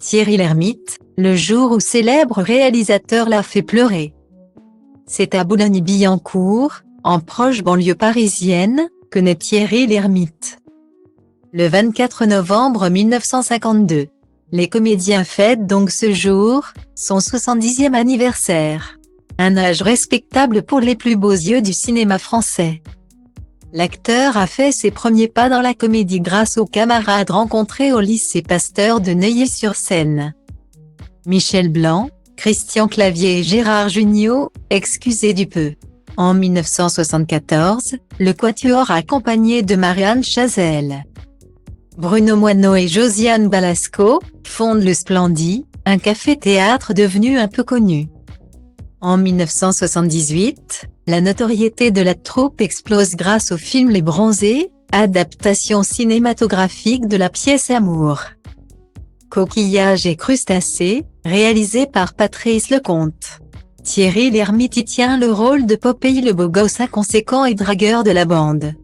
Thierry Lhermitte, le jour où célèbre réalisateur l'a fait pleurer. C'est à Boulogne-Billancourt, en proche banlieue parisienne, que naît Thierry Lhermitte. Le 24 novembre 1952. Les comédiens fêtent donc ce jour, son 70e anniversaire. Un âge respectable pour les plus beaux yeux du cinéma français. L'acteur a fait ses premiers pas dans la comédie grâce aux camarades rencontrés au lycée Pasteur de Neuilly-sur-Seine. Michel Blanc, Christian Clavier et Gérard Jugnot, excusez du peu. En 1974, le Quatuor accompagné de Marianne Chazelle, Bruno Moineau et Josiane Balasco, fondent le Splendid, un café-théâtre devenu un peu connu. En 1978, la notoriété de la troupe explose grâce au film Les Bronzés, adaptation cinématographique de la pièce Amour, Coquillages et crustacés, réalisé par Patrice Lecomte. Thierry Lhermitte y tient le rôle de Popeye le beau gosse inconséquent et dragueur de la bande.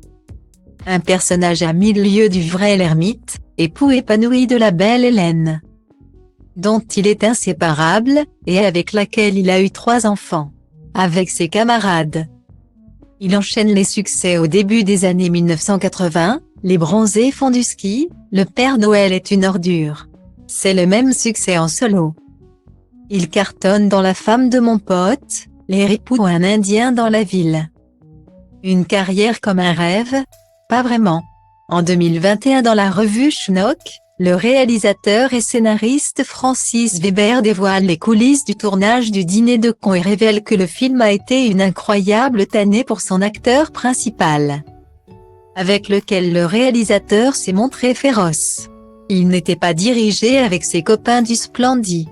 Un personnage à 1000 lieues du vrai Lhermitte, époux épanoui de la belle Hélène, dont il est inséparable, et avec laquelle il a eu 3 enfants. Avec ses camarades, il enchaîne les succès au début des années 1980, Les Bronzés font du ski, Le Père Noël est une ordure. C'est le même succès en solo. Il cartonne dans La femme de mon pote, Les ripoux ou Un Indien dans la ville. Une carrière comme un rêve? Pas vraiment. En 2021 dans la revue Schnock, le réalisateur et scénariste Francis Weber dévoile les coulisses du tournage du Dîner de cons et révèle que le film a été une incroyable tannée pour son acteur principal, avec lequel le réalisateur s'est montré féroce. Il n'était pas dirigé avec ses copains du Splendid.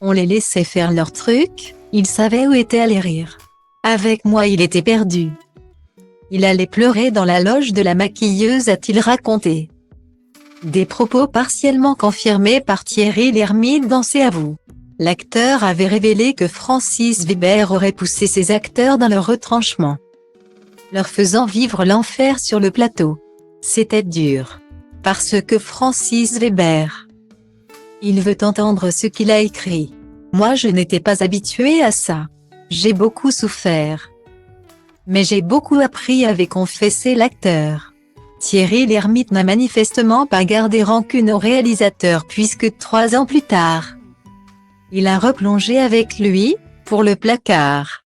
On les laissait faire leur truc, il savait où étaient allés rire. Avec moi il était perdu. Il allait pleurer dans la loge de la maquilleuse, a-t-il raconté. Des propos partiellement confirmés par Thierry Lhermitte dans C'est à vous. L'acteur avait révélé que Francis Weber aurait poussé ses acteurs dans leur retranchement, leur faisant vivre l'enfer sur le plateau. C'était dur. Parce que Francis Weber, il veut entendre ce qu'il a écrit. Moi je n'étais pas habitué à ça. J'ai beaucoup souffert. Mais j'ai beaucoup appris, avait confessé l'acteur. Thierry Lhermitte n'a manifestement pas gardé rancune au réalisateur puisque 3 ans plus tard, il a replongé avec lui, pour Le Placard.